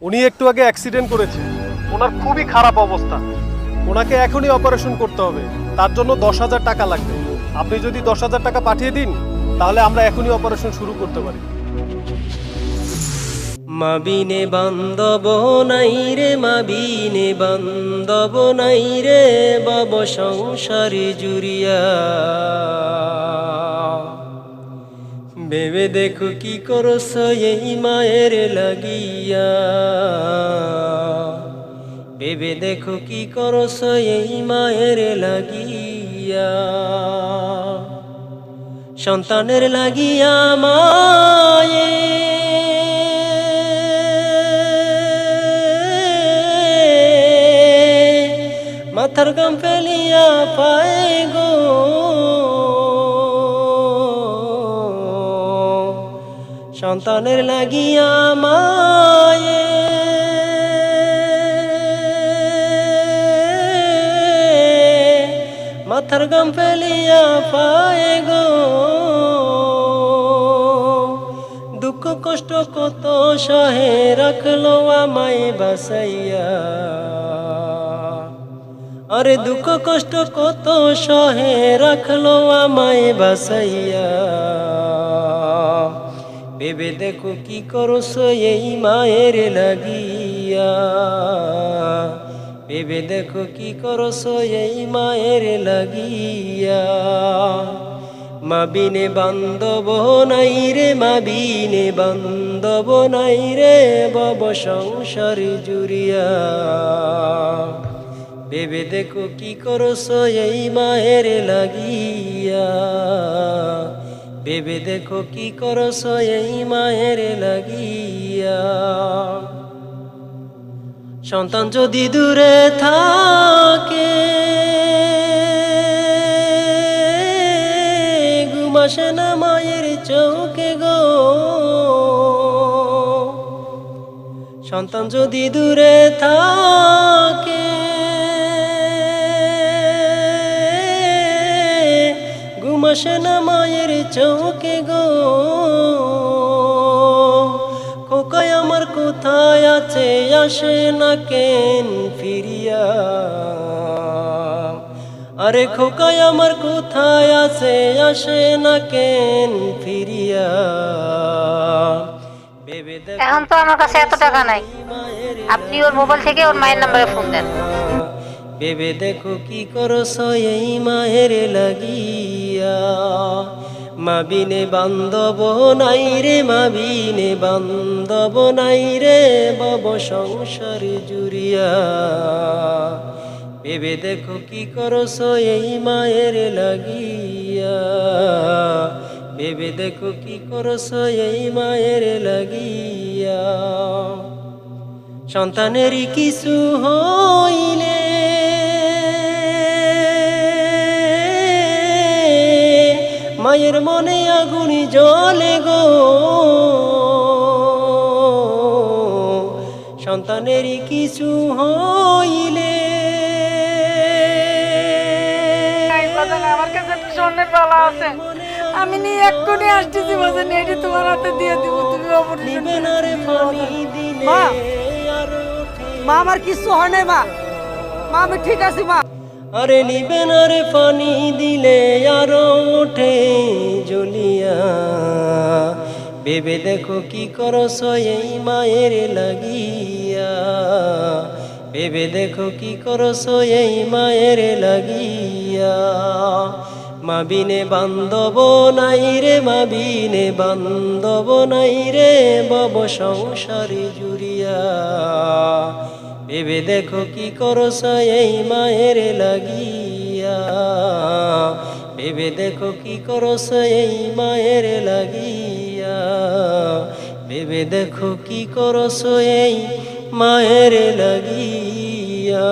উনি একটু আগে অ্যাক্সিডেন্ট করেছে, ওনার খুবই খারাপ অবস্থা। ওনাকে এখনই অপারেশন করতে হবে, তার জন্য 10,000 টাকা লাগবে। আপনি যদি 10,000 টাকা পাঠিয়ে দিন তাহলে আমরা এখনই অপারেশন শুরু করতে পারি। মাবিনে বান্ধব নাই রে, মাবিনে বান্ধব নাই রে, বব সংসারে জুড়িয়া। ভেবে দেখো কি করছ এই মায়ের লাগিয়া, ভেবে দেখো কি করছ এই মায়ের লাগিয়া। সন্তানের লাগিয়া মায়ে মাথার গাম ফেলিয়া পায় গো, সন্তানের লাগিয়া মায়ে মাথার গাম ফেলিয়া পায় গো। দুঃখ কষ্ট কত সহে রাখলো আমায় বাসাইয়া, আরে দুঃখ কষ্ট কত সহে রাখলো আমায় বাসাইয়া। ভেবে দেখো কি করছো এই মায়ের লাগিয়া, ভেবে দেখো কি করছো এই মায়ের লাগিয়া। মাবিনে বান্ধব নাই রে, মাবিনে বান্ধব নাই রে, বব সংসারে জুড়িয়া। ভেবে দেখো কি করছো এই মায়ের লাগিয়া, ভেবে দেখো কি করছো এই মায়ের লাগিয়া। সন্তান যদি দূরে থাকে ঘুম আসে না মায়ের চোখে গো, সন্তান যদি দূরে থাকে ঘুম আসে না মায়ের চোখে গো। খোকায় আমার কোথায় আছে আসে না কেন ফিরিয়া, আরে খোকায় আমার কোথায় আছে আসে না কেন ফিরিয়া। এখন তো আমার কাছে এত টাকা নাই, আপনি ওর মোবাইল থেকে ওর মায়ের নম্বরে ফোন দেন। ভেবে দেখো কি করছো এই মায়ের লাগিয়া। মাবিনে বান্ধব নাই রে, মাবিনে বান্ধব নাই রে, বব সংসারে জুড়িয়া। ভেবে দেখো কি করছো এই মায়ের লাগিয়া, ভেবে দেখো কি করছো এই মায়ের লাগিয়া। সন্তানেরই কিছু হইলে মায়ের মনে আগুনি জ্বলে গো, সন্তানেরই কিছু হইলে। আমার কাছে একটা স্বর্ণের বালা আছে, আমি নিয়ে এক্ষুনি আসতেছি বাজার নিয়ে, এটা তোমার হাতে দিয়ে দিব, তুমি অপারেশন মা। মা আমার কিছু হয় নাই মা, মা আমি ঠিক আছি মা। আরে নিবে না রে পানি দিলে আরো ওঠে জ্বলিয়া। ভেবে দেখো কি করছো এই মায়ের লাগিয়া, ভেবে দেখো কি করছো এই মায়ের লাগিয়া। মাবিনে বান্ধব নাই রে, মাবিনে বান্ধব নাই রে, বব সংসারে জুড়িয়া। ভেবে দেখো কি করছো এই মায়ের লাগিয়া, ভেবে দেখো কি করছো এই মায়ের লাগিয়া, ভেবে দেখো কি করছো এই মায়ের লাগিয়া।